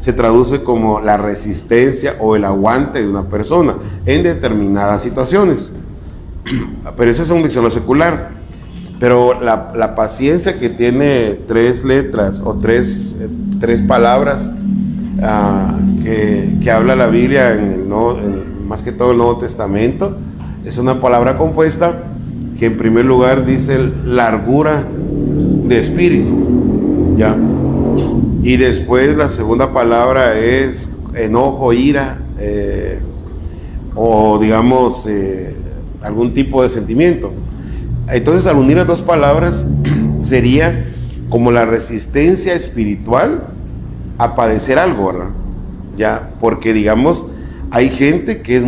se traduce como la resistencia o el aguante de una persona en determinadas situaciones. Pero eso es un diccionario secular. Pero la paciencia, que tiene 3 letras o tres palabras que habla la Biblia más que todo el Nuevo Testamento, es una palabra compuesta que en primer lugar dice largura de espíritu, ¿ya? Y después la segunda palabra es enojo, ira, o digamos algún tipo de sentimiento. Entonces, al unir las 2 palabras, sería como la resistencia espiritual a padecer algo, ¿verdad? Ya, porque digamos, hay gente que es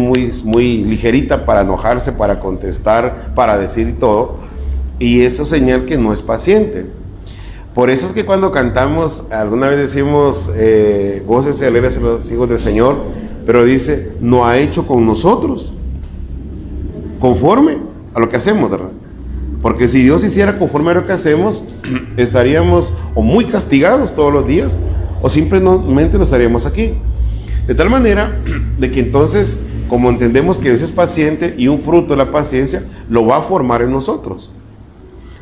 muy ligerita para enojarse, para contestar, para decir todo, y eso señal que no es paciente. Por eso es que cuando cantamos, alguna vez decimos, gócese, alégrese los hijos del Señor, pero dice, no ha hecho con nosotros conforme a lo que hacemos, ¿verdad? Porque si Dios hiciera conforme a lo que hacemos, estaríamos o muy castigados todos los días, o simplemente no estaríamos aquí. De tal manera de que entonces, como entendemos que Dios es paciente y un fruto de la paciencia lo va a formar en nosotros.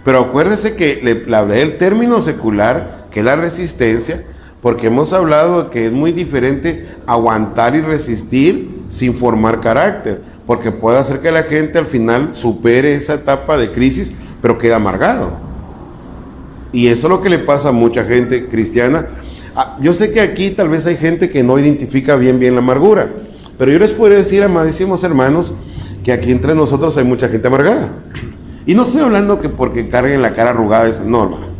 Pero acuérdese que le hablé del término secular, que es la resistencia, porque hemos hablado de que es muy diferente aguantar y resistir sin formar carácter, porque puede hacer que la gente al final supere esa etapa de crisis, pero queda amargado. Y eso es lo que le pasa a mucha gente cristiana. Yo sé que aquí tal vez hay gente que no identifica bien la amargura, pero yo les puedo decir, amadísimos hermanos, que aquí entre nosotros hay mucha gente amargada. Y no estoy hablando que porque carguen la cara arrugada, es normal.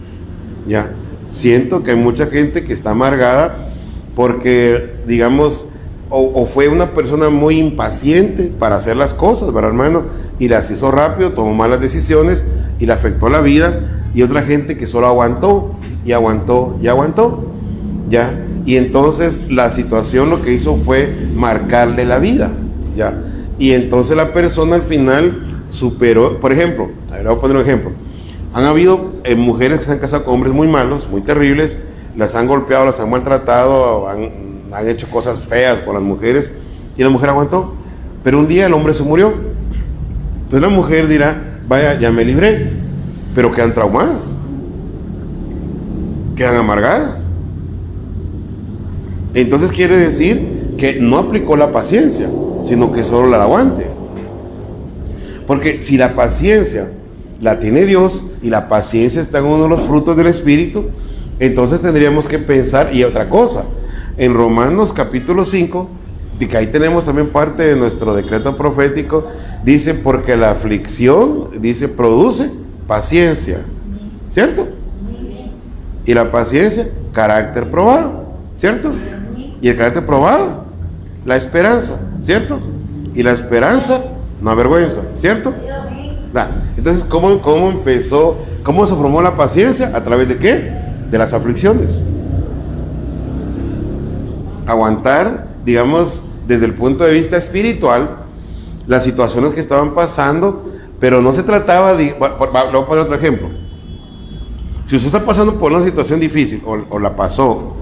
Ya, siento que hay mucha gente que está amargada porque, digamos, o fue una persona muy impaciente para hacer las cosas, ¿verdad, hermano? Y las hizo rápido, tomó malas decisiones y le afectó la vida. Y otra gente que solo aguantó y aguantó y aguantó, ¿ya? Y entonces la situación lo que hizo fue marcarle la vida, ¿ya? Y entonces la persona al final superó. Por ejemplo, a ver, voy a poner un ejemplo. Han habido mujeres que se han casado con hombres muy malos, muy terribles, las han golpeado, las han maltratado, han hecho cosas feas con las mujeres, y la mujer aguantó. Pero un día el hombre se murió. Entonces la mujer dirá, vaya, ya me libré, pero quedan traumadas, quedan amargadas. Entonces quiere decir que no aplicó la paciencia, sino que solo la aguante. Porque si la paciencia la tiene Dios y la paciencia está en uno de los frutos del Espíritu, entonces tendríamos que pensar, y otra cosa, en Romanos capítulo 5, que ahí tenemos también parte de nuestro decreto profético, dice, porque la aflicción, dice, produce paciencia, ¿cierto? Y la paciencia, carácter probado, ¿cierto? Y el carácter probado, la esperanza, ¿cierto? Y la esperanza, no avergüenza, ¿cierto? Entonces, ¿cómo empezó? ¿Cómo se formó la paciencia? ¿A través de qué? De las aflicciones. Aguantar, digamos, desde el punto de vista espiritual, las situaciones que estaban pasando, pero no se trataba de... Voy a poner otro ejemplo. Si usted está pasando por una situación difícil, o la pasó,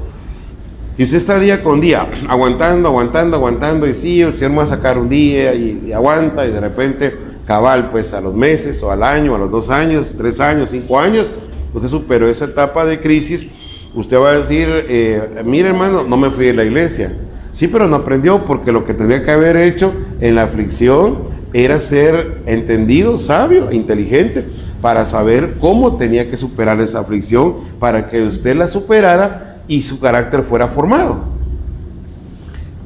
y usted está día con día, aguantando, y sí, el Señor me va a sacar un día, y aguanta, y de repente, cabal, pues a los meses, o al año, a los 2 años, 3 años, 5 años, usted superó esa etapa de crisis, usted va a decir, mire hermano, no me fui de la iglesia. Sí, pero no aprendió, porque lo que tendría que haber hecho en la aflicción era ser entendido, sabio, inteligente, para saber cómo tenía que superar esa aflicción, para que usted la superara y su carácter fuera formado.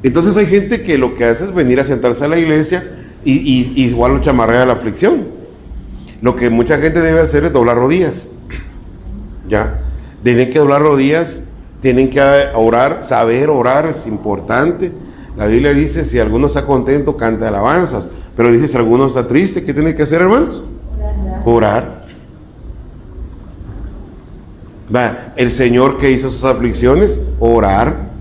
Entonces hay gente que lo que hace es venir a sentarse a la iglesia y igual lo chamarrea la aflicción. Lo que mucha gente debe hacer es doblar rodillas. Ya, tienen que doblar rodillas, tienen que orar, saber orar es importante. La Biblia dice, si alguno está contento, canta alabanzas, pero dice, si alguno está triste, ¿qué tiene que hacer, hermanos? Orar. El Señor que hizo sus aflicciones, orar.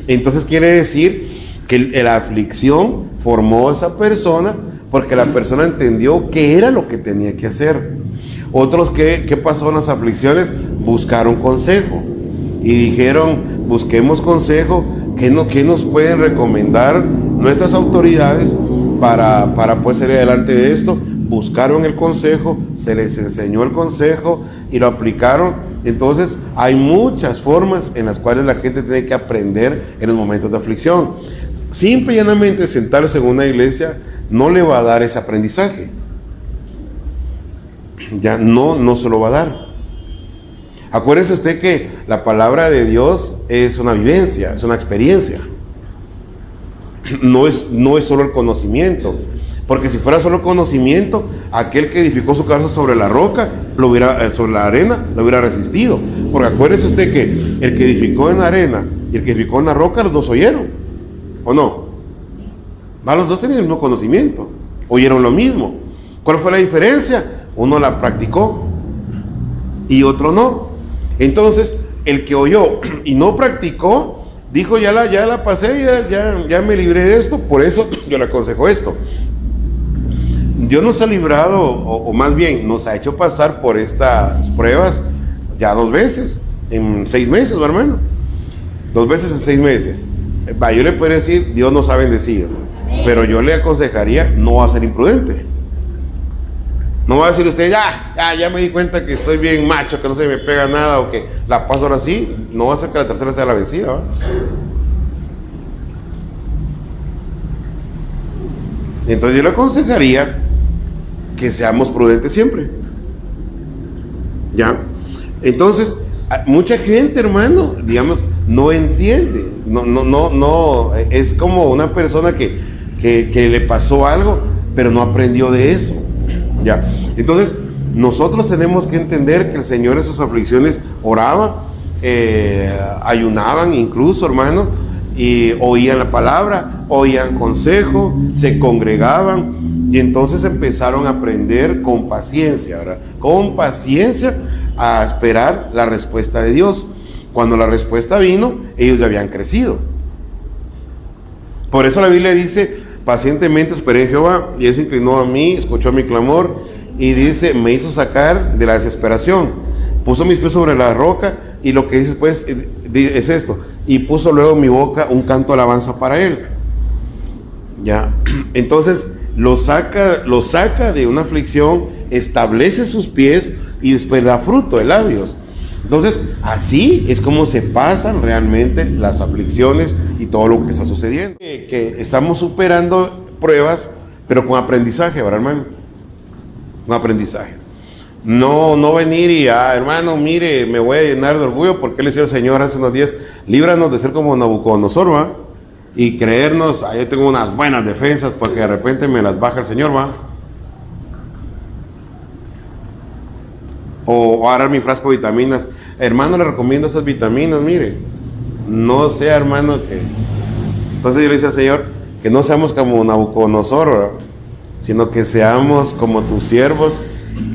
Entonces quiere decir que la aflicción formó a esa persona, porque la persona entendió qué era lo que tenía que hacer. Otros, ¿qué pasó en las aflicciones? Buscaron consejo. y dijeron, busquemos consejo, ¿qué nos pueden recomendar nuestras autoridades para poder salir adelante de esto? Buscaron el consejo, se les enseñó el consejo y lo aplicaron. Entonces hay muchas formas en las cuales la gente tiene que aprender en los momentos de aflicción. Simple y llanamente sentarse en una iglesia no le va a dar ese aprendizaje. Ya no se lo va a dar. Acuérdese usted que la palabra de Dios es una vivencia, es una experiencia. No es solo el conocimiento. Porque si fuera solo conocimiento, aquel que edificó su casa sobre la roca, sobre la arena, lo hubiera resistido. Porque acuérdese usted que el que edificó en la arena y el que edificó en la roca, los dos oyeron, ¿o no? Los dos tenían el mismo conocimiento, oyeron lo mismo. ¿Cuál fue la diferencia? Uno la practicó y otro no. Entonces, el que oyó y no practicó, dijo, ya la pasé, ya me libré de esto, por eso yo le aconsejo esto. Dios nos ha librado, o más bien nos ha hecho pasar por estas pruebas ya 2 veces, en 6 meses, hermano. 2 veces en 6 meses. Yo le podría decir, Dios nos ha bendecido, pero yo le aconsejaría no va a ser imprudente. No va a decir usted, ya me di cuenta que soy bien macho, que no se me pega nada, o que la paso ahora sí. No va a ser que la tercera sea la vencida, ¿va? Entonces yo le aconsejaría que seamos prudentes siempre. ¿Ya? Entonces, mucha gente, hermano, digamos, no entiende. No, es como una persona que le pasó algo, pero no aprendió de eso. ¿Ya? Entonces, nosotros tenemos que entender que el Señor en sus aflicciones oraba, ayunaban incluso, hermano, y oían la palabra, oían consejo, se congregaban, y entonces empezaron a aprender con paciencia, ¿verdad? Con paciencia a esperar la respuesta de Dios. Cuando la respuesta vino, ellos ya habían crecido. Por eso la Biblia dice, pacientemente esperé en Jehová, y Él se inclinó a mí, escuchó mi clamor, y dice, me hizo sacar de la desesperación, puso mis pies sobre la roca, y lo que dice pues es esto, y puso luego en mi boca un canto de alabanza para Él. Ya, entonces lo saca de una aflicción, establece sus pies y después da fruto de labios. Entonces así es como se pasan realmente las aflicciones y todo lo que está sucediendo, que estamos superando pruebas, pero con aprendizaje, ¿verdad, hermano? Con aprendizaje. No venir y, hermano, mire, me voy a llenar de orgullo porque le decía al Señor hace unos días, líbranos de ser como Nabucodonosor, ¿va? Y creernos, yo tengo unas buenas defensas porque de repente me las baja el Señor, ¿va? O agarrar mi frasco de vitaminas. Hermano, le recomiendo esas vitaminas, mire. No sea, hermano, que... Entonces yo le decía al Señor, que no seamos como Nabucodonosor, ¿verdad? Sino que seamos como tus siervos,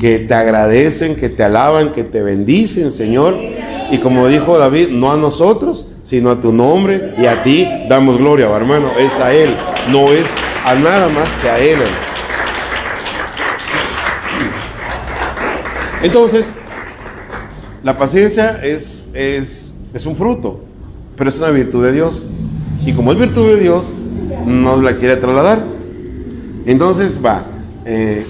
que te agradecen, que te alaban, que te bendicen, Señor. Y como dijo David, no a nosotros, sino a tu nombre, y a ti damos gloria, hermano. Es a Él, no es a nada más que a Él, hermano. Entonces, la paciencia es un fruto, pero es una virtud de Dios. Y como es virtud de Dios, nos la quiere trasladar. Entonces,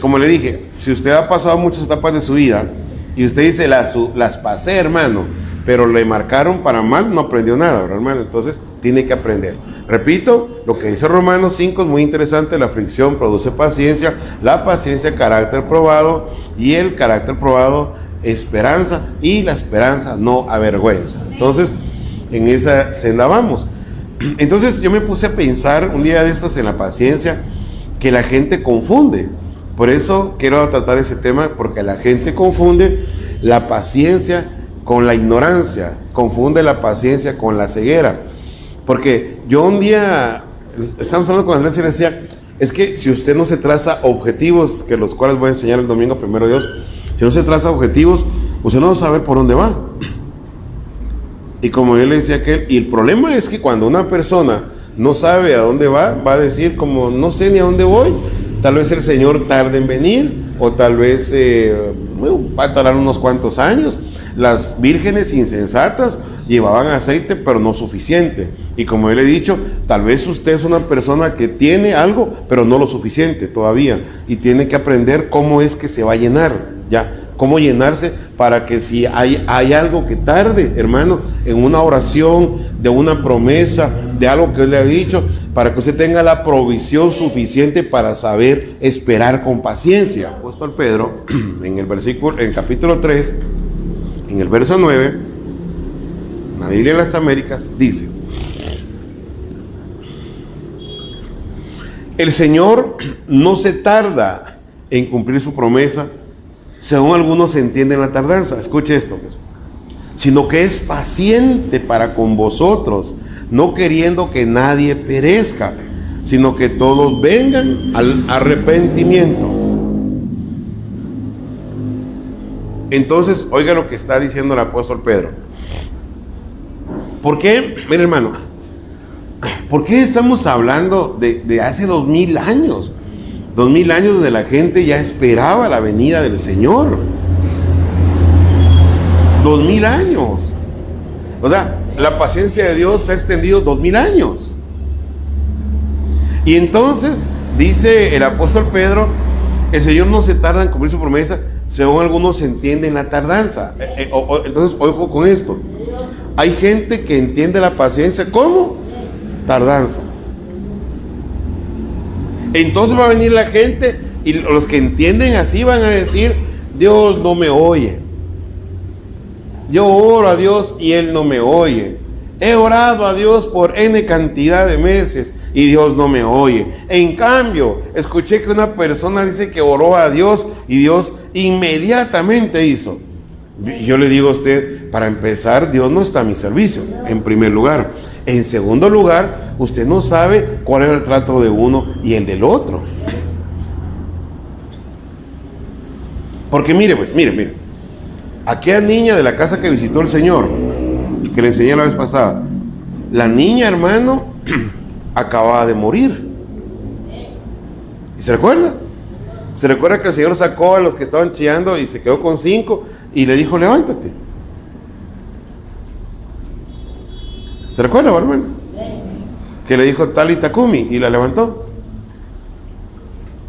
como le dije, si usted ha pasado muchas etapas de su vida y usted dice, las pasé, hermano, pero le marcaron para mal, no aprendió nada, hermano. Entonces, tiene que aprender. Repito, lo que dice Romanos 5 es muy interesante. La aflicción produce paciencia, la paciencia carácter probado, y el carácter probado esperanza, y la esperanza no avergüenza. Entonces, en esa senda vamos. Entonces, yo me puse a pensar un día de estos en la paciencia, que la gente confunde. Por eso quiero tratar ese tema, porque la gente confunde la paciencia con la ignorancia, confunde la paciencia con la ceguera. Porque yo un día, estamos hablando con Andrés y le decía, es que si usted no se traza objetivos, que los cuales voy a enseñar el domingo, primero Dios, si no se traza objetivos, usted no va a saber por dónde va. Y como yo le decía a aquel, y el problema es que cuando una persona no sabe a dónde va a decir como, no sé ni a dónde voy, tal vez el Señor tarde en venir, o tal vez va a tardar unos cuantos años. Las vírgenes insensatas llevaban aceite, pero no suficiente. Y como yo le he dicho, tal vez usted es una persona que tiene algo, pero no lo suficiente todavía. Y tiene que aprender cómo es que se va a llenar, ya. Cómo llenarse para que si hay algo que tarde, hermano, en una oración, de una promesa, de algo que Él le ha dicho, para que usted tenga la provisión suficiente para saber esperar con paciencia. Apóstol Pedro, en el capítulo 3, en el verso 9, en la Biblia de las Américas, dice: el Señor no se tarda en cumplir su promesa, según algunos entienden la tardanza. Escuche esto, sino que es paciente para con vosotros, no queriendo que nadie perezca, sino que todos vengan al arrepentimiento. Entonces, oiga lo que está diciendo el apóstol Pedro. ¿Por qué? Mire, hermano, ¿por qué estamos hablando de hace 2000 años? 2000 años donde la gente ya esperaba la venida del Señor. 2000 años. O sea, la paciencia de Dios se ha extendido 2000 años. Y entonces, dice el apóstol Pedro, el Señor no se tarda en cumplir su promesa, según algunos entienden la tardanza. Entonces, ojo con esto. Hay gente que entiende la paciencia como tardanza. Entonces va a venir la gente y los que entienden así van a decir: Dios no me oye. Yo oro a Dios y Él no me oye. He orado a Dios por N cantidad de meses y Dios no me oye. En cambio, escuché que una persona dice que oró a Dios y Dios inmediatamente hizo. Yo le digo a usted, para empezar, Dios no está a mi servicio, en primer lugar. En segundo lugar, usted no sabe cuál era el trato de uno y el del otro. Porque mire. Aquella niña de la casa que visitó el Señor, que le enseñé la vez pasada, la niña, hermano, acababa de morir. ¿Y se recuerda? Se recuerda que el Señor sacó a los que estaban chillando y se quedó con 5 y le dijo: levántate. ¿Se recuerda, hermano? Que le dijo Talita Kumi y la levantó.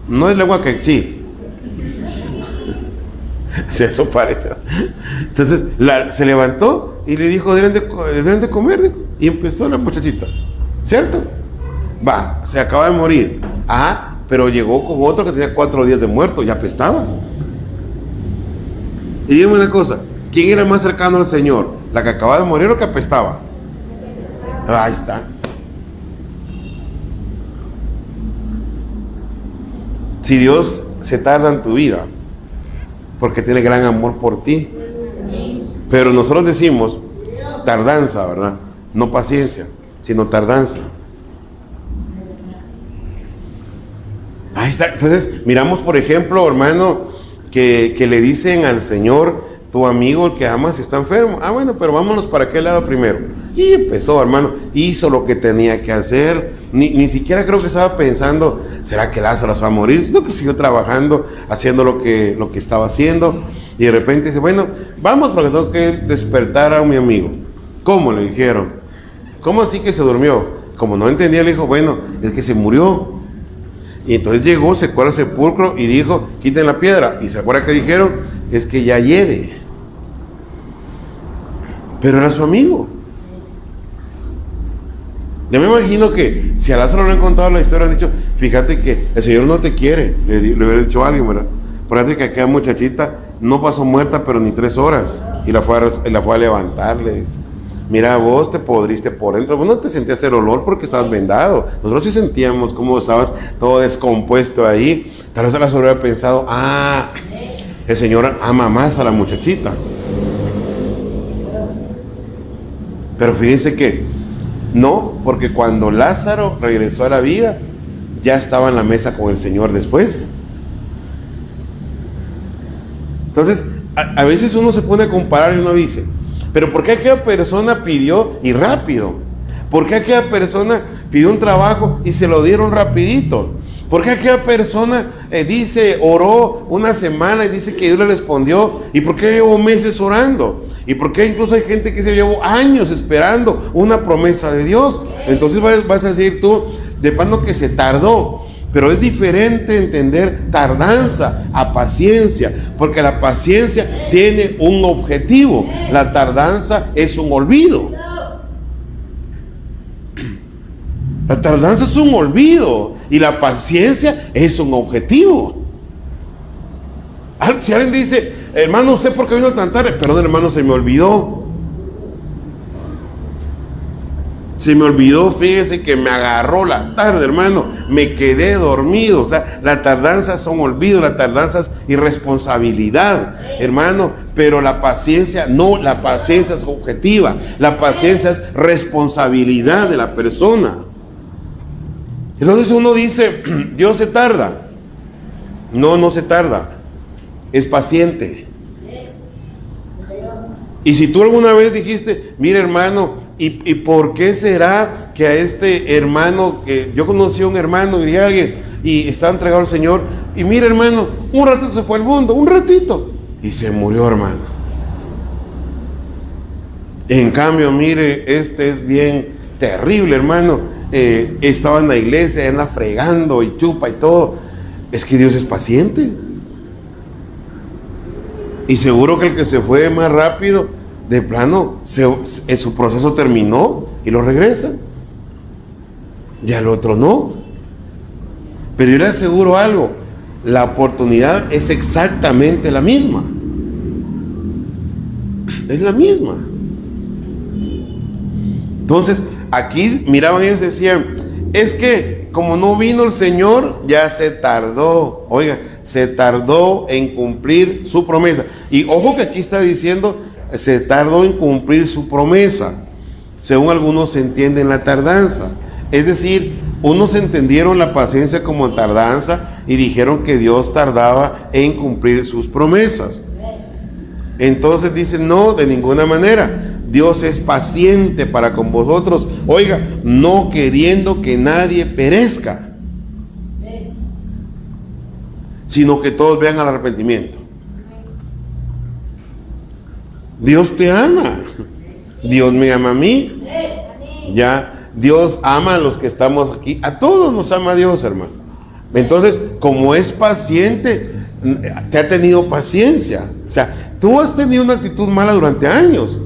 No es lengua quechí. Si eso parece. Entonces se levantó y le dijo: deben de comer, dijo. Y empezó la muchachita, ¿cierto? Va, se acaba de morir. Ah, pero llegó con otro que tenía 4 días de muerto, ya apestaba. Y dígame una cosa, ¿quién era más cercano al Señor? ¿La que acaba de morir o que apestaba? Ahí está. Si Dios se tarda en tu vida, porque tiene gran amor por ti. Pero nosotros decimos tardanza, ¿verdad? No paciencia, sino tardanza. Ahí está. Entonces, miramos, por ejemplo, hermano, que le dicen al Señor: tu amigo, el que amas, está enfermo. Ah, bueno, pero vámonos para aquel lado primero. Y empezó, hermano, hizo lo que tenía que hacer. Ni siquiera creo que estaba pensando: ¿será que Lázaro se va a morir? Sino que siguió trabajando, haciendo lo que estaba haciendo. Y de repente dice: bueno, vamos porque tengo que despertar a mi amigo. ¿Cómo? Le dijeron. ¿Cómo así que se durmió? Como no entendía, le dijo: bueno, es que se murió. Y entonces llegó, secó al sepulcro y dijo: quiten la piedra. Y se acuerda que dijeron: es que ya hiede. Pero era su amigo. Yo me imagino que si a Lázaro le han contado la historia, han dicho: fíjate que el Señor no te quiere. Le hubiera dicho a alguien, ¿verdad? Fíjate que aquella muchachita no pasó muerta, pero ni 3 horas. Y la fue a levantarle. Mira, vos te podriste por dentro. Vos no te sentías el olor porque estabas vendado. Nosotros sí sentíamos cómo estabas todo descompuesto ahí. Tal vez Lázaro hubiera pensado: ah, el Señor ama más a la muchachita. Pero fíjense que no, porque cuando Lázaro regresó a la vida, ya estaba en la mesa con el Señor después. Entonces, a veces uno se pone a comparar y uno dice: pero ¿por qué aquella persona pidió y rápido? ¿Por qué aquella persona pidió un trabajo y se lo dieron rapidito? ¿Por qué aquella persona oró una semana y dice que Dios le respondió? ¿Y por qué llevó meses orando? ¿Y por qué incluso hay gente que se llevó años esperando una promesa de Dios? Entonces vas a decir tú, de plano que se tardó. Pero es diferente entender tardanza a paciencia, porque la paciencia tiene un objetivo. La tardanza es un olvido. La tardanza es un olvido y la paciencia es un objetivo. Si alguien dice, hermano, ¿usted por qué vino tan tarde? Perdón, hermano, se me olvidó. Se me olvidó, fíjese que me agarró la tarde, hermano. Me quedé dormido. O sea, la tardanza es un olvido, la tardanza es irresponsabilidad, hermano. Pero la paciencia, no, la paciencia es objetiva. La paciencia es responsabilidad de la persona. Entonces uno dice, Dios se tarda. No, no se tarda. Es paciente. Y si tú alguna vez dijiste, mira hermano, ¿y por qué será que a este hermano, que yo conocí a un hermano y alguien, y estaba entregado al Señor, y mira hermano, un ratito se fue al mundo, un ratito, y se murió, hermano? En cambio, mire, este es bien terrible, hermano. Estaba en la iglesia, anda fregando y chupa y todo. Es que Dios es paciente. Y seguro que el que se fue más rápido, de plano, su proceso terminó y lo regresa. Y al otro no. Pero yo le aseguro algo, la oportunidad es exactamente la misma. Es la misma. Entonces, aquí miraban ellos y decían, es que como no vino el Señor, ya se tardó. Oiga, se tardó en cumplir su promesa. Y ojo que aquí está diciendo, se tardó en cumplir su promesa. Según algunos se entiende la tardanza. Es decir, unos entendieron la paciencia como tardanza y dijeron que Dios tardaba en cumplir sus promesas. Entonces dicen, no, de ninguna manera. Dios es paciente para con vosotros. Oiga, no queriendo que nadie perezca, sino que todos vean al arrepentimiento. Dios te ama. Dios me ama a mí. Ya, Dios ama a los que estamos aquí. A todos nos ama Dios, hermano. Entonces, como es paciente, te ha tenido paciencia. O sea, tú has tenido una actitud mala durante años.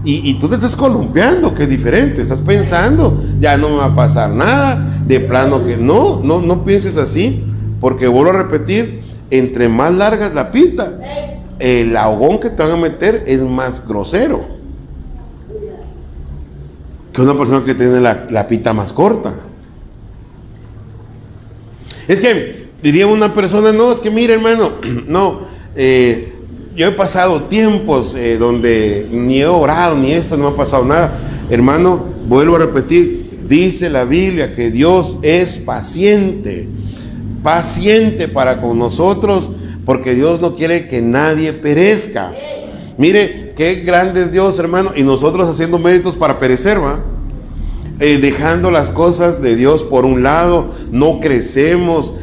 Y tú te estás columpiando, que es diferente. Estás pensando, ya no me va a pasar nada. De plano que no pienses así. Porque vuelvo a repetir, entre más larga es la pita, el ahogón que te van a meter es más grosero que una persona que tiene la pita más corta. Es que diría una persona, no, es que mire hermano, no, yo he pasado tiempos donde ni he orado, ni esto, no me ha pasado nada. Hermano, vuelvo a repetir, dice la Biblia que Dios es paciente, paciente para con nosotros, porque Dios no quiere que nadie perezca. Mire, qué grande es Dios, hermano, y nosotros haciendo méritos para perecer, ¿va? Dejando las cosas de Dios por un lado, no crecemos,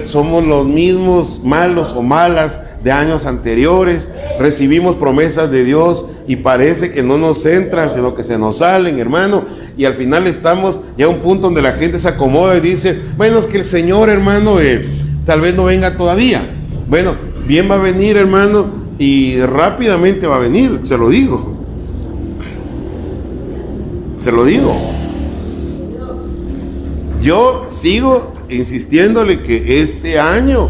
somos los mismos malos o malas de años anteriores, recibimos promesas de Dios y parece que no nos entran, sino que se nos salen, hermano, y al final estamos ya a un punto donde la gente se acomoda y dice, bueno, es que el Señor, hermano, tal vez no venga todavía. Bueno, bien va a venir, hermano, y rápidamente va a venir, se lo digo. Se lo digo. Yo sigo insistiéndole que este año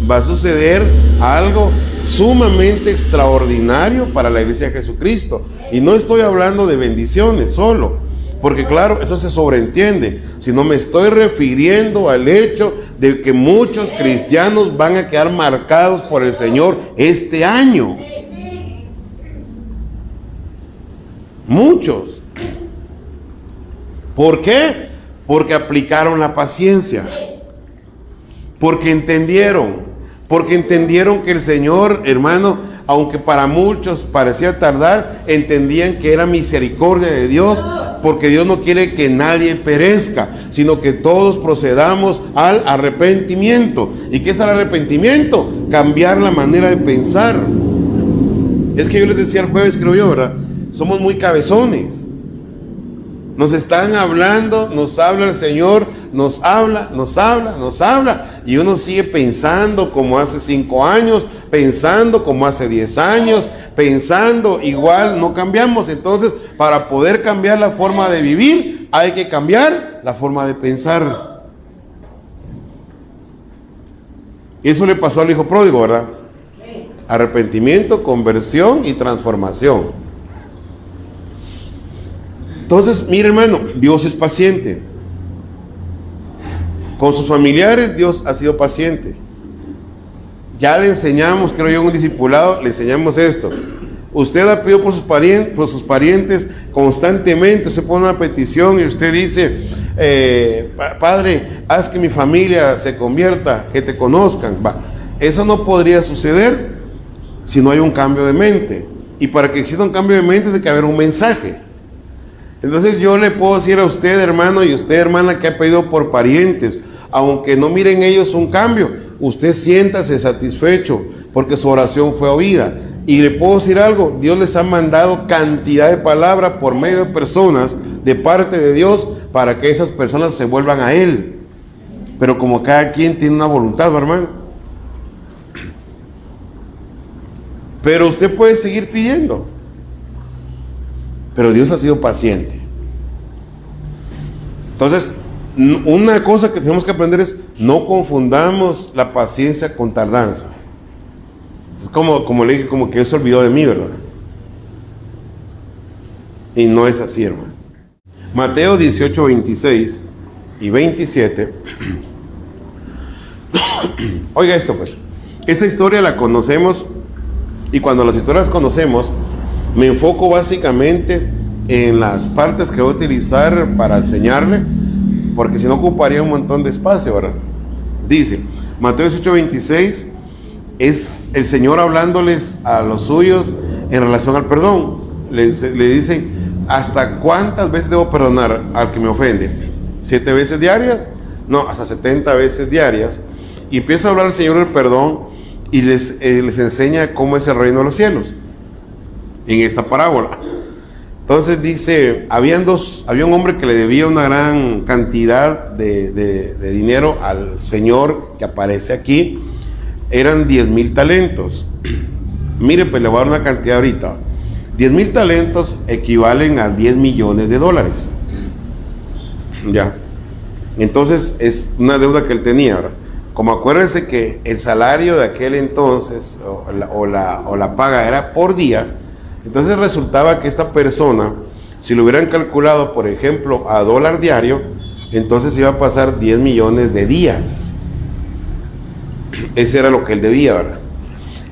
va a suceder algo sumamente extraordinario para la Iglesia de Jesucristo. Y no estoy hablando de bendiciones solo, porque claro, eso se sobreentiende, sino me estoy refiriendo al hecho de que muchos cristianos van a quedar marcados por el Señor este año. Muchos. ¿Por qué? Porque aplicaron la paciencia, porque entendieron que el Señor, hermano, aunque para muchos parecía tardar, entendían que era misericordia de Dios, porque Dios no quiere que nadie perezca, sino que todos procedamos al arrepentimiento. ¿Y qué es el arrepentimiento? Cambiar la manera de pensar. Es que yo les decía el jueves, creo yo, ¿verdad? Somos muy cabezones. Nos están hablando, nos habla el Señor, nos habla, y uno sigue pensando como hace 5 años, pensando como hace 10 años, pensando igual, no cambiamos. Entonces, para poder cambiar la forma de vivir, hay que cambiar la forma de pensar. Y eso le pasó al hijo pródigo, ¿verdad? Arrepentimiento, conversión y transformación. Entonces, mire, hermano, Dios es paciente. Con sus familiares, Dios ha sido paciente. Ya le enseñamos, creo yo, en un discipulado, le enseñamos esto. Usted ha pedido por sus parientes constantemente. Usted pone una petición y usted dice, Padre, haz que mi familia se convierta, que te conozcan. Eso no podría suceder si no hay un cambio de mente. Y para que exista un cambio de mente tiene que haber un mensaje. Entonces yo le puedo decir a usted, hermano, y usted, hermana, que ha pedido por parientes, aunque no miren ellos un cambio, usted siéntase satisfecho porque su oración fue oída. Y le puedo decir algo, Dios les ha mandado cantidad de palabras por medio de personas de parte de Dios para que esas personas se vuelvan a Él. Pero como cada quien tiene una voluntad, hermano. Pero usted puede seguir pidiendo. Pero Dios ha sido paciente. Entonces, una cosa que tenemos que aprender es no confundamos la paciencia con tardanza. Es como le dije, como que Él se olvidó de mí, ¿verdad? Y no es así, hermano. Mateo 18, 26 y 27. Oiga esto, pues. Esta historia la conocemos, y cuando las historias conocemos, me enfoco básicamente en las partes que voy a utilizar para enseñarle, porque si no ocuparía un montón de espacio, ¿verdad? Dice, Mateo 18, 26, es el Señor hablándoles a los suyos en relación al perdón. Le dicen, ¿hasta cuántas veces debo perdonar al que me ofende? ¿7 veces diarias? No, hasta 70 veces diarias. Y empieza a hablar el Señor del perdón y les enseña cómo es el reino de los cielos en esta parábola. Entonces dice, había un hombre que le debía una gran cantidad de dinero al Señor que aparece aquí. Eran 10,000 talentos. Mire, pues le voy a dar una cantidad ahorita. 10,000 talentos equivalen a 10 millones de dólares. Ya. Entonces es una deuda que él tenía, ¿verdad? Como acuérdense que el salario de aquel entonces o la paga era por día. Entonces resultaba que esta persona, si lo hubieran calculado, por ejemplo, a dólar diario, entonces iba a pasar 10 millones de días. Ese era lo que él debía, ¿verdad?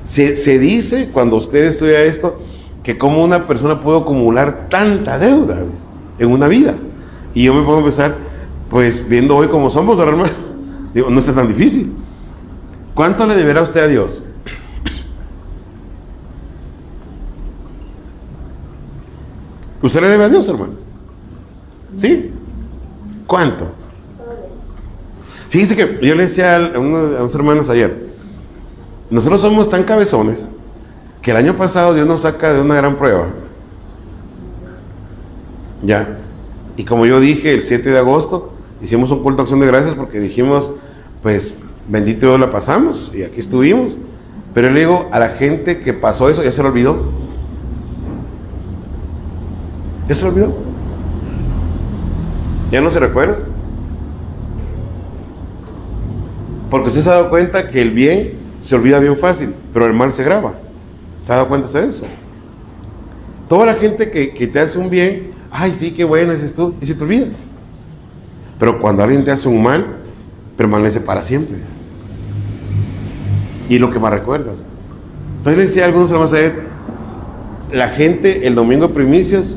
Se dice, cuando usted estudia esto, que como una persona puede acumular tanta deuda en una vida. Y yo me pongo a pensar, pues viendo hoy como somos, hermano, digo, no está tan difícil. ¿Cuánto le deberá usted a Dios? ¿Usted le debe a Dios, hermano? ¿Sí? ¿Cuánto? Fíjese que yo le decía a unos hermanos ayer, nosotros somos tan cabezones que el año pasado Dios nos saca de una gran prueba. Ya. Y como yo dije, el 7 de agosto hicimos un culto de acción de gracias porque dijimos, pues, bendito Dios, la pasamos y aquí estuvimos. Pero le digo, a la gente que pasó eso, ya se lo olvidó. ¿Ya se lo olvidó? ¿Ya no se recuerda? Porque usted se ha dado cuenta que el bien se olvida bien fácil, pero el mal se graba. ¿Se ha dado cuenta usted de eso? Toda la gente que te hace un bien, ay, sí, qué bueno, dices tú, y se te olvida. Pero cuando alguien te hace un mal, permanece para siempre. Y lo que más recuerdas. Entonces le decía a algunos hermanos a él, la gente el domingo de primicias,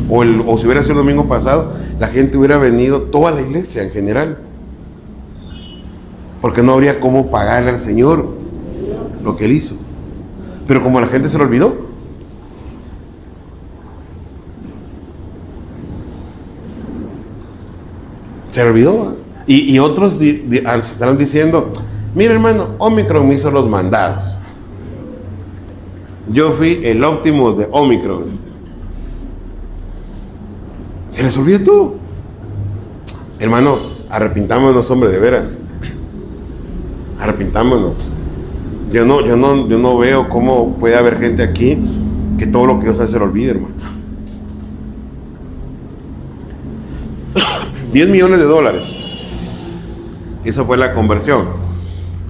o si hubiera sido el domingo pasado, la gente hubiera venido, toda la iglesia en general, porque no habría cómo pagarle al Señor lo que Él hizo. Pero como a la gente se lo olvidó. Se le olvidó. Y otros estarán diciendo, mira hermano, Omicron me hizo los mandados. Yo fui el Optimus de Omicron. Se les olvidó todo. Hermano, arrepintámonos, hombre, de veras. Arrepintámonos. Yo no veo cómo puede haber gente aquí que todo lo que Dios hace se lo olvide, hermano. $10 millones. Esa fue la conversión.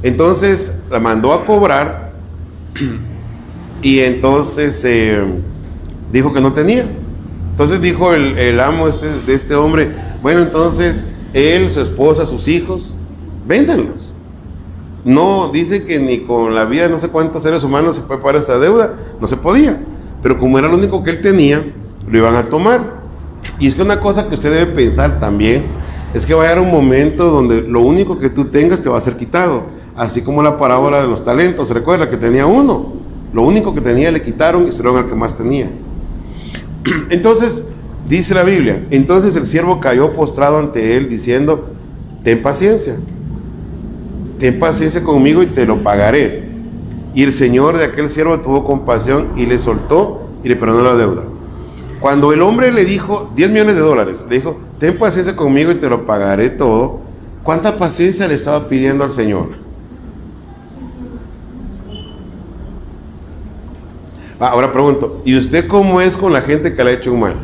Entonces la mandó a cobrar y entonces dijo que no tenía. Entonces dijo el amo de este hombre, bueno, entonces él, su esposa, sus hijos, véndanlos. No, dice que ni con la vida de no sé cuántos seres humanos se puede pagar esa deuda, no se podía. Pero como era lo único que él tenía, lo iban a tomar. Y es que una cosa que usted debe pensar también es que va a llegar un momento donde lo único que tú tengas te va a ser quitado, así como la parábola de los talentos. Recuerda que tenía uno, lo único que tenía le quitaron y se lo dieron al que más tenía. Entonces dice la Biblia, entonces el siervo cayó postrado ante él diciendo, ten paciencia conmigo y te lo pagaré. Y el señor de aquel siervo tuvo compasión y le soltó y le perdonó la deuda. Cuando el hombre le dijo $10 millones, le dijo, ten paciencia conmigo y te lo pagaré todo, ¿cuánta paciencia le estaba pidiendo al Señor? Ahora pregunto, ¿y usted cómo es con la gente que le ha hecho un mal?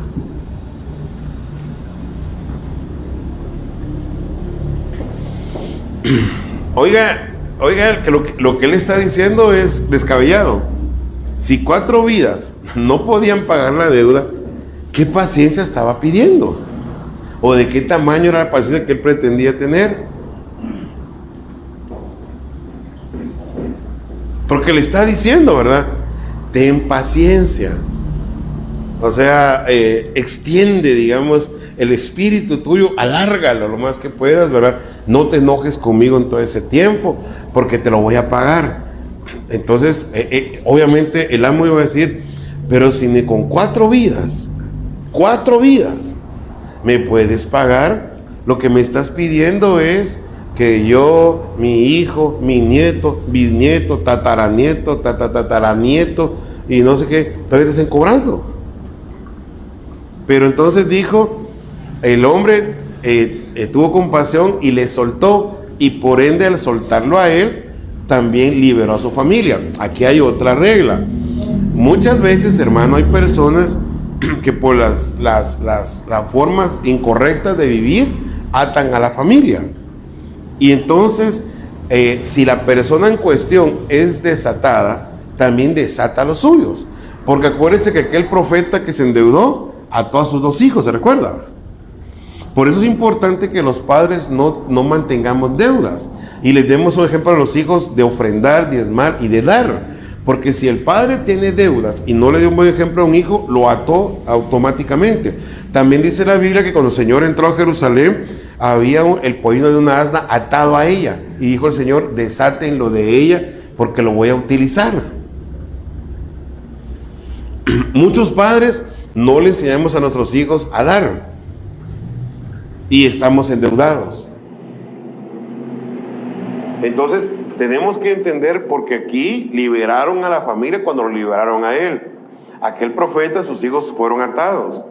Oiga, que lo que él está diciendo es descabellado. Si 4 vidas no podían pagar la deuda, ¿qué paciencia estaba pidiendo? ¿O de qué tamaño era la paciencia que él pretendía tener? Porque le está diciendo, ¿verdad? Ten paciencia. O sea, extiende, digamos, el espíritu tuyo, alárgalo lo más que puedas, ¿verdad? No te enojes conmigo en todo ese tiempo, porque te lo voy a pagar. Entonces, obviamente el amo iba a decir, pero si ni con 4 vidas, me puedes pagar, lo que me estás pidiendo es que yo, mi hijo, mi nieto, bisnieto, tataranieto, tataranieto, y no sé qué, todavía te estén cobrando. Pero entonces dijo, el hombre tuvo compasión y le soltó, y por ende al soltarlo a él, también liberó a su familia. Aquí hay otra regla. Muchas veces, hermano, hay personas que por las formas incorrectas de vivir atan a la familia. Y entonces, si la persona en cuestión es desatada, también desata a los suyos. Porque acuérdense que aquel profeta que se endeudó ató a sus 2 hijos, ¿se recuerda? Por eso es importante que los padres no mantengamos deudas y les demos un ejemplo a los hijos de ofrendar, diezmar y de dar. Porque si el padre tiene deudas y no le dio un buen ejemplo a un hijo, lo ató automáticamente. También dice la Biblia que cuando el Señor entró a Jerusalén, había el pollino de una asna atado a ella. Y dijo el Señor, desátenlo de ella porque lo voy a utilizar. Muchos padres no le enseñamos a nuestros hijos a dar. Y estamos endeudados. Entonces, tenemos que entender porque aquí liberaron a la familia cuando lo liberaron a él. Aquel profeta, sus hijos fueron atados.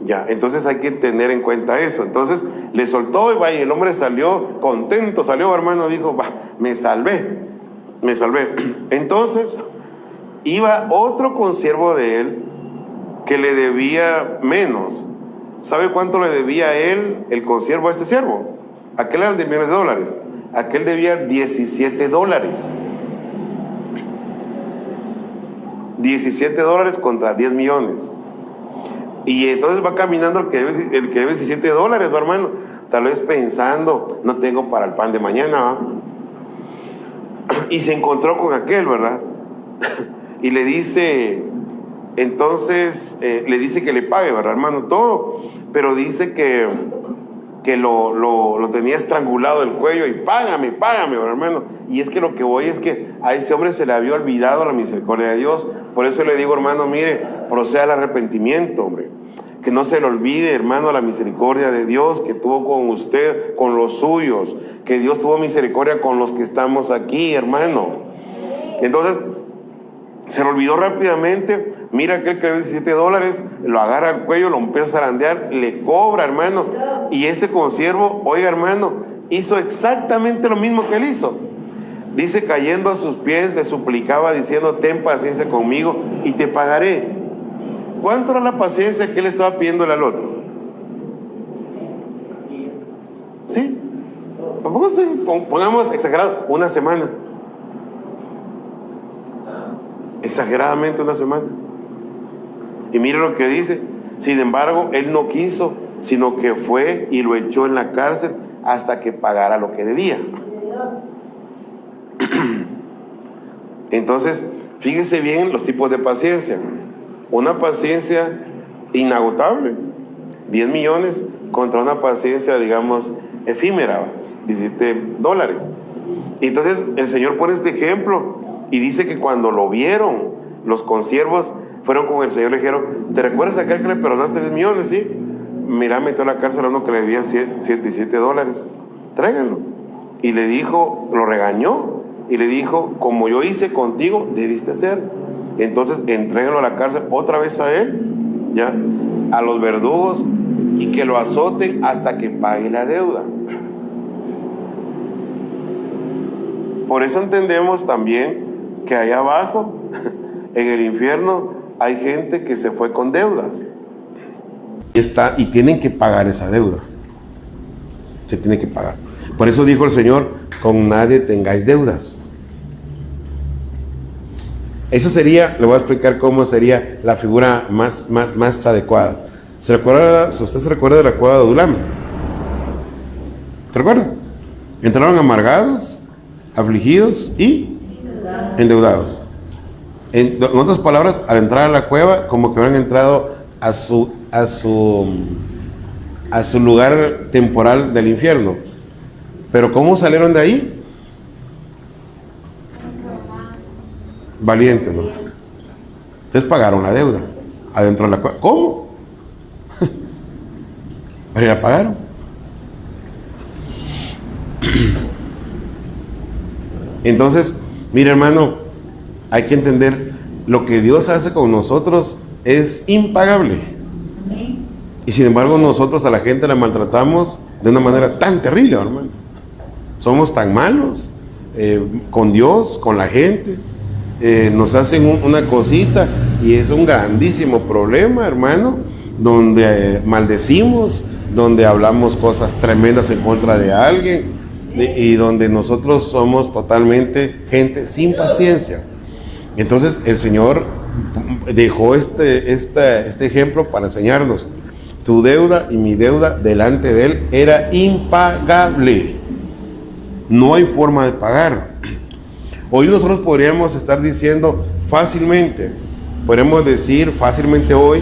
Ya, entonces hay que tener en cuenta eso. Entonces le soltó y vaya, el hombre salió contento, salió, hermano, dijo, va, me salvé. Entonces iba otro consiervo de él que le debía menos. ¿Sabe cuánto le debía a él, el consiervo, a este siervo? Aquel era el de $10 millones. Aquel debía $17. $17 contra 10 millones. Y entonces va caminando el que debe $17, ¿va, hermano? Tal vez pensando, no tengo para el pan de mañana, ¿va? Y se encontró con aquel, ¿verdad? Y le dice, entonces, le dice que le pague, ¿verdad, hermano? Todo. Pero dice que que lo tenía estrangulado del cuello y págame, hermano. Y es que lo que voy es que a ese hombre se le había olvidado la misericordia de Dios. Por eso le digo, hermano, mire, proceda al arrepentimiento, hombre. Que no se le olvide, hermano, la misericordia de Dios que tuvo con usted, con los suyos. Que Dios tuvo misericordia con los que estamos aquí, hermano. Entonces, se le olvidó rápidamente. Mira aquel que le dio $17, lo agarra al cuello, lo empieza a zarandear, le cobra, hermano. Y ese consiervo, oiga, hermano, hizo exactamente lo mismo que él hizo. Dice, cayendo a sus pies, le suplicaba diciendo, ten paciencia conmigo y te pagaré. ¿Cuánto era la paciencia que él estaba pidiéndole al otro? ¿Sí? Pongamos exagerado, una semana. Exageradamente una semana. Y mire lo que dice. Sin embargo, él no quiso, sino que fue y lo echó en la cárcel hasta que pagara lo que debía. Entonces, fíjese bien los tipos de paciencia. Una paciencia inagotable, 10 millones, contra una paciencia, digamos, efímera, $17. Y entonces el Señor pone este ejemplo y dice que cuando lo vieron, los consiervos fueron con el Señor y le dijeron, ¿te recuerdas aquel que le perdonaste 10 millones? Sí. Mira, metió a la cárcel a uno que le debía $17. Tráiganlo. Y le dijo, lo regañó y le dijo, como yo hice contigo, debiste hacer. Entonces, entrégalo a la cárcel otra vez a él, ya, a los verdugos, y que lo azoten hasta que pague la deuda. Por eso entendemos también que allá abajo, en el infierno, hay gente que se fue con deudas. Y tienen que pagar esa deuda. Se tiene que pagar. Por eso dijo el Señor, con nadie tengáis deudas. Eso sería, le voy a explicar cómo sería la figura más adecuada. ¿Usted se recuerda de la cueva de Adulam? ¿Se recuerda? Entraron amargados, afligidos y endeudados. En otras palabras, al entrar a la cueva, como que hubieran entrado a su lugar temporal del infierno. Pero ¿cómo salieron de ahí? Valientes, ¿no? Entonces pagaron la deuda adentro de la cueva. ¿Cómo? Pero la pagaron. Entonces, mire, hermano, hay que entender, lo que Dios hace con nosotros es impagable. Y sin embargo nosotros a la gente la maltratamos de una manera tan terrible, hermano. Somos tan malos con Dios, con la gente. Nos hacen una cosita y es un grandísimo problema, hermano, donde maldecimos, donde hablamos cosas tremendas en contra de alguien y donde nosotros somos totalmente gente sin paciencia. Entonces el Señor dejó este ejemplo para enseñarnos. Tu deuda y mi deuda delante de Él era impagable. No hay forma de pagar. Hoy nosotros podríamos estar diciendo fácilmente, podemos decir fácilmente hoy,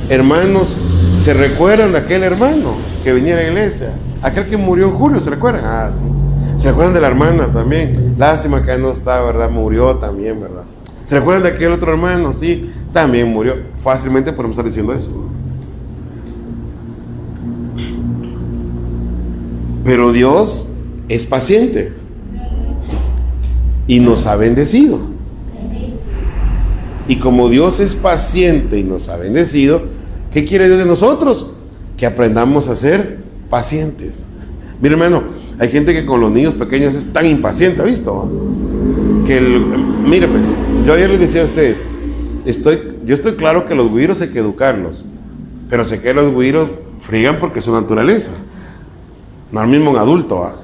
hermanos, ¿se recuerdan de aquel hermano que venía a la iglesia? Aquel que murió en julio, ¿se recuerdan? Ah, sí. ¿Se recuerdan de la hermana también? Lástima que ya no está, ¿verdad? Murió también, ¿verdad? ¿Se recuerdan de aquel otro hermano? Sí, también murió. Fácilmente podemos estar diciendo eso. Pero Dios es paciente y nos ha bendecido. Y como Dios es paciente y nos ha bendecido, ¿qué quiere Dios de nosotros? Que aprendamos a ser pacientes. Mire, hermano, hay gente que con los niños pequeños es tan impaciente, ¿ha visto? Mire, pues, yo ayer les decía a ustedes, yo estoy claro que los güiros hay que educarlos, pero sé que los güiros friegan porque es su naturaleza. No es mismo un adulto, ¿va?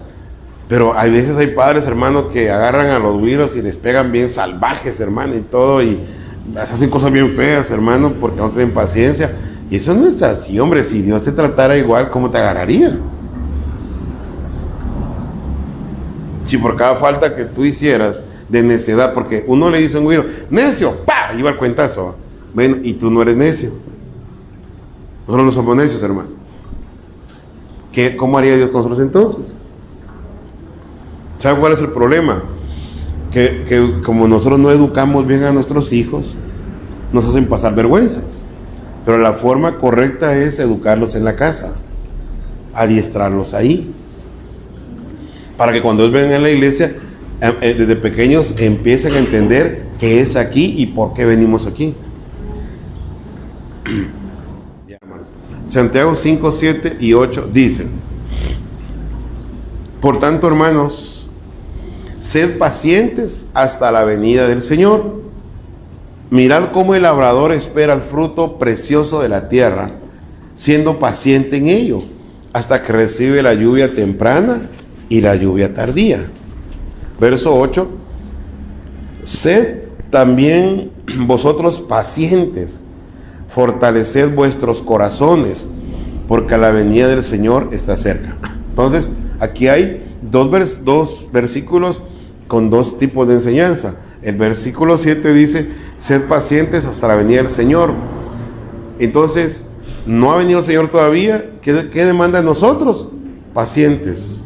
Pero hay veces hay padres, hermano, que agarran a los güiros y les pegan bien salvajes, hermano, y todo, y hacen cosas bien feas, hermano, porque no tienen paciencia. Y eso no es así, hombre. Si Dios te tratara igual, ¿cómo te agarraría? Si por cada falta que tú hicieras de necedad, porque uno le dice a un güiro, necio, ¡pa! Iba al cuentazo. Bueno, y tú no eres necio. Nosotros no somos necios, hermano. ¿Cómo haría Dios con nosotros entonces? ¿Sabe cuál es el problema? Que como nosotros no educamos bien a nuestros hijos, nos hacen pasar vergüenzas. Pero la forma correcta es educarlos en la casa, adiestrarlos ahí, para que cuando ellos vengan a la iglesia, desde pequeños empiecen a entender qué es aquí y por qué venimos aquí. Santiago 5, 7 y 8 dice: por tanto, hermanos, sed pacientes hasta la venida del Señor. Mirad cómo el labrador espera el fruto precioso de la tierra, siendo paciente en ello, hasta que recibe la lluvia temprana y la lluvia tardía. Verso 8: sed también vosotros pacientes, fortaleced vuestros corazones, porque la venida del Señor está cerca. Entonces, aquí hay dos versículos con dos tipos de enseñanza. El versículo 7 dice: sed pacientes hasta la venida del Señor. Entonces, no ha venido el Señor todavía. ¿Qué demanda de nosotros? Pacientes,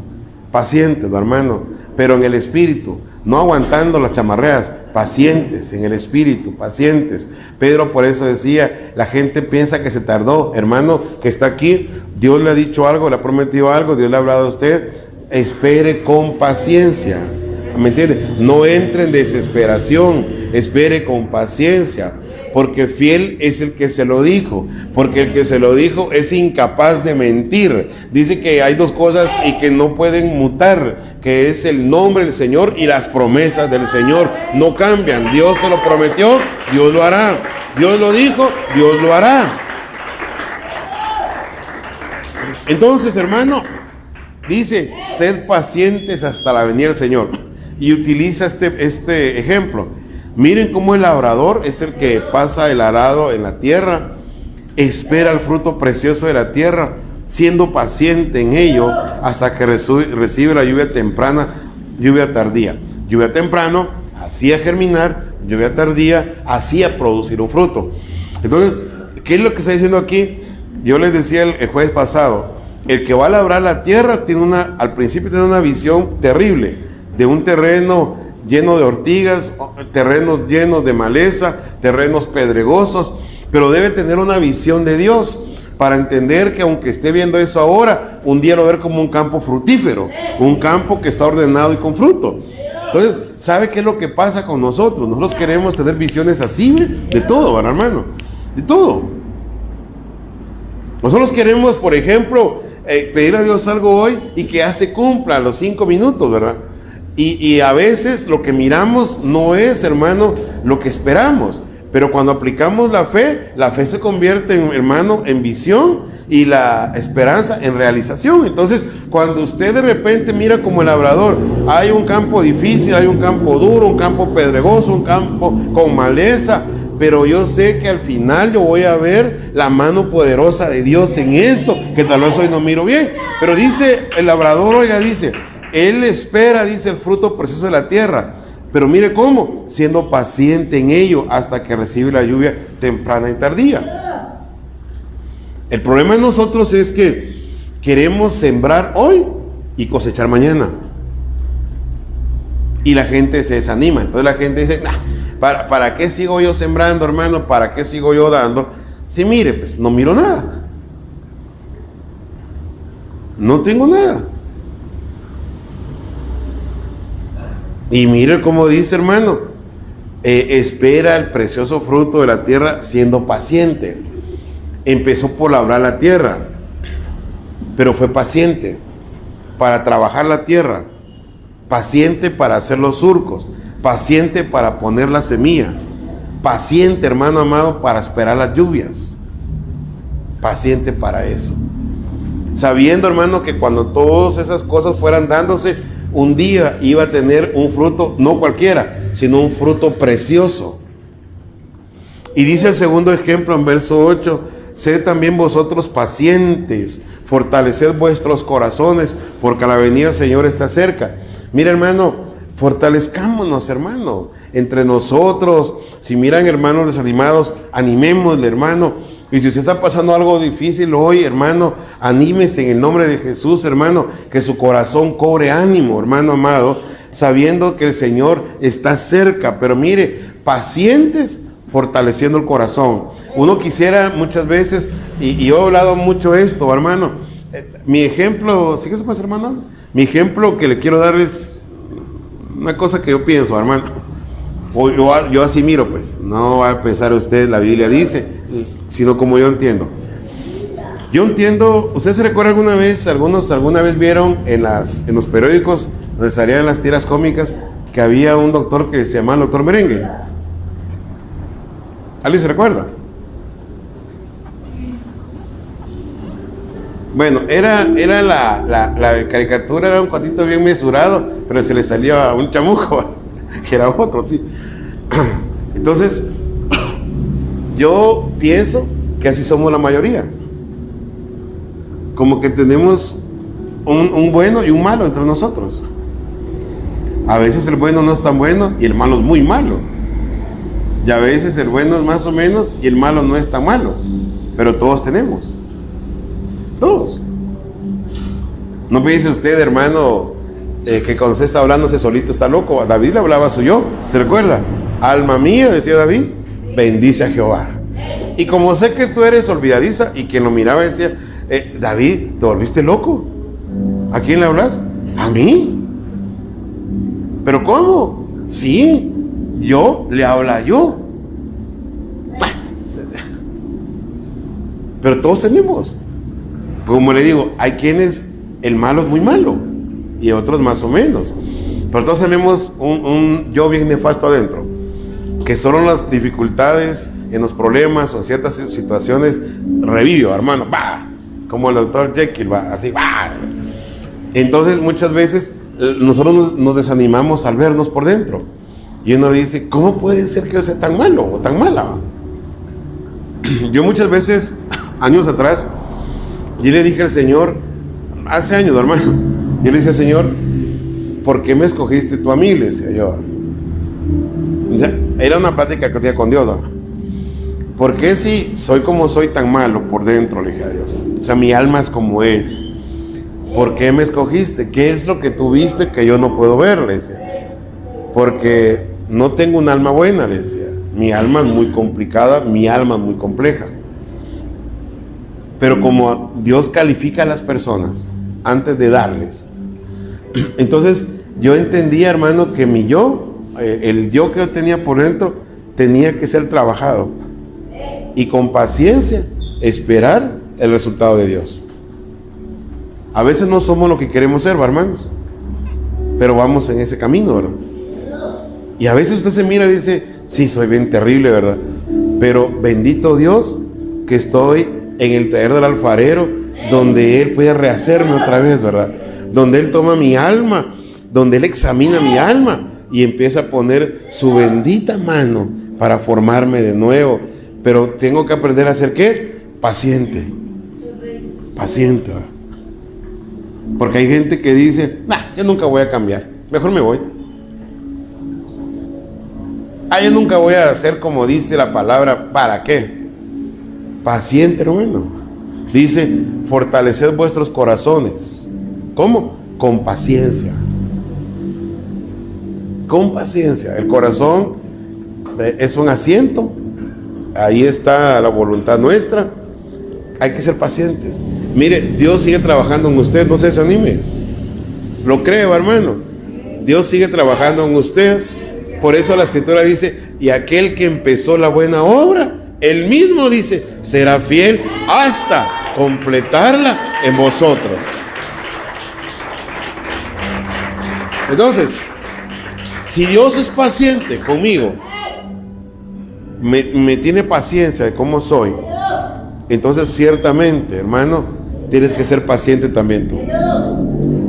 hermano, pero en el espíritu, no aguantando las chamarreas, pacientes en el espíritu, pacientes. Pedro por eso decía: la gente piensa que se tardó. Hermano que está aquí, Dios le ha dicho algo, le ha prometido algo, Dios le ha hablado a usted, espere con paciencia. ¿Me entiende? No entre en desesperación, espere con paciencia, porque fiel es el que se lo dijo, porque el que se lo dijo es incapaz de mentir. Dice que hay dos cosas y que no pueden mutar, que es el nombre del Señor y las promesas del Señor. No cambian. Dios se lo prometió, Dios lo hará. Dios lo dijo, Dios lo hará. Entonces, hermano, dice: sed pacientes hasta la venida del Señor. Y utiliza este ejemplo. Miren cómo el labrador es el que pasa el arado en la tierra, espera el fruto precioso de la tierra, siendo paciente en ello hasta que recibe la lluvia temprana, lluvia tardía. Lluvia temprano hacía germinar, lluvia tardía hacía producir un fruto. Entonces, ¿qué es lo que está diciendo aquí? Yo les decía el jueves pasado, el que va a labrar la tierra al principio tiene una visión terrible de un terreno lleno de ortigas, terrenos llenos de maleza, terrenos pedregosos, pero debe tener una visión de Dios para entender que aunque esté viendo eso ahora, un día lo va a ver como un campo fructífero, un campo que está ordenado y con fruto. Entonces, ¿sabe qué es lo que pasa con nosotros? Nosotros queremos tener visiones así, de todo, ¿verdad, hermano? De todo. Nosotros queremos, por ejemplo, pedir a Dios algo hoy y que ya se cumpla a los 5 minutos, ¿verdad? Y a veces lo que miramos no es, hermano, lo que esperamos. Pero cuando aplicamos la fe se convierte, hermano, en visión y la esperanza en realización. Entonces, cuando usted de repente mira como el labrador, hay un campo difícil, hay un campo duro, un campo pedregoso, un campo con maleza, pero yo sé que al final yo voy a ver la mano poderosa de Dios en esto, que tal vez hoy no miro bien. Pero dice el labrador, oiga, dice: él espera, dice, el fruto precioso de la tierra. Pero mire cómo, siendo paciente en ello hasta que recibe la lluvia temprana y tardía. El problema de nosotros es que queremos sembrar hoy y cosechar mañana. Y la gente se desanima. Entonces la gente dice: nah, ¿para qué sigo yo sembrando, hermano? ¿Para qué sigo yo dando? Si mire, pues no miro nada. No tengo nada. Y mire cómo dice, hermano, espera el precioso fruto de la tierra siendo paciente. Empezó por labrar la tierra, pero fue paciente para trabajar la tierra, paciente para hacer los surcos, paciente para poner la semilla, paciente, hermano amado, para esperar las lluvias, paciente para eso. Sabiendo, hermano, que cuando todas esas cosas fueran dándose, un día iba a tener un fruto, no cualquiera, sino un fruto precioso. Y dice el segundo ejemplo en verso 8: sed también vosotros pacientes, fortaleced vuestros corazones, porque la venida del Señor está cerca. Mira, hermano, fortalezcámonos, hermano, entre nosotros. Si miran hermanos desanimados, animémosle, hermano. Y si usted está pasando algo difícil hoy, hermano, anímese en el nombre de Jesús, hermano, que su corazón cobre ánimo, hermano amado, sabiendo que el Señor está cerca. Pero mire, pacientes, fortaleciendo el corazón. Uno quisiera muchas veces, y yo he hablado mucho esto, hermano, mi ejemplo, ¿sí que se pasa, hermano? Mi ejemplo que le quiero dar es una cosa que yo pienso, hermano. O yo así miro, pues, no va a pensar usted, la Biblia dice, sino como yo entiendo. Yo entiendo, ¿usted se recuerda alguna vez vieron en los periódicos donde salían las tiras cómicas que había un doctor que se llamaba el doctor Merengue? ¿Alguien se recuerda? Bueno, era la caricatura, era un cuatito bien mesurado, pero se le salió a un chamuco, que era otro, sí. Entonces, yo pienso que así somos la mayoría. Como que tenemos un bueno y un malo entre nosotros. A veces el bueno no es tan bueno y el malo es muy malo. Y a veces el bueno es más o menos y el malo no es tan malo. Pero todos tenemos. Todos. No piense usted, hermano, que cuando usted está hablándose solito está loco. David le hablaba a su yo, ¿se recuerda? Alma mía, decía David, bendice a Jehová. Y como sé que tú eres olvidadiza, y quien lo miraba decía, David, ¿te volviste loco? ¿A quién le hablas? A mí. ¿Pero cómo? Sí, yo le habla yo. Pero todos tenemos. Como le digo, hay quienes el malo es muy malo y otros más o menos. Pero todos tenemos un yo bien nefasto adentro, que solo las dificultades, en los problemas o ciertas situaciones revivo, hermano, ¡bah! Como el doctor Jekyll, va, así, ¡bah! Entonces muchas veces nosotros nos desanimamos al vernos por dentro. Y uno dice, ¿cómo puede ser que yo sea tan malo o tan mala? Yo muchas veces, años atrás, yo le dije al Señor, hace años, hermano, yo le dije al Señor, ¿por qué me escogiste tú a mí? Le decía yo. O sea, era una plática que tenía con Dios, ¿no? ¿Por qué si soy como soy tan malo por dentro? Le dije a Dios. O sea, mi alma es como es. ¿Por qué me escogiste? ¿Qué es lo que tú viste que yo no puedo ver? Le decía. Porque no tengo un alma buena, le decía. Mi alma es muy complicada, mi alma es muy compleja. Pero como Dios califica a las personas antes de darles, entonces yo entendía, hermano, que mi yo, el yo que yo tenía por dentro, tenía que ser trabajado y con paciencia esperar el resultado de Dios. A veces no somos lo que queremos ser, hermanos, pero vamos en ese camino, ¿verdad? Y a veces usted se mira y dice, sí, soy bien terrible, ¿verdad? Pero bendito Dios que estoy en el taller del alfarero, donde Él puede rehacerme otra vez, ¿verdad? Donde Él toma mi alma, donde Él examina mi alma y empieza a poner su bendita mano para formarme de nuevo. Pero tengo que aprender a ser, ¿qué? Paciente. Paciente, ¿verdad? Porque hay gente que dice, yo nunca voy a cambiar, mejor me voy. Yo nunca voy a hacer como dice la palabra, ¿para qué? Paciente, hermano. Dice, fortaleced vuestros corazones. ¿Cómo? Con paciencia. Con paciencia. El corazón es un asiento. Ahí está la voluntad nuestra. Hay que ser pacientes. Mire, Dios sigue trabajando en usted, no se desanime. Lo creo, hermano. Dios sigue trabajando en usted. Por eso la Escritura dice, y aquel que empezó la buena obra, él mismo dice, será fiel hasta completarla en vosotros. Entonces, si Dios es paciente conmigo, me tiene paciencia de cómo soy, entonces ciertamente, hermano, tienes que ser paciente también tú.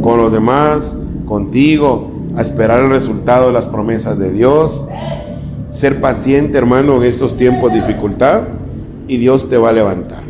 Con los demás, contigo, a esperar el resultado de las promesas de Dios. Ser paciente, hermano, en estos tiempos de dificultad, y Dios te va a levantar.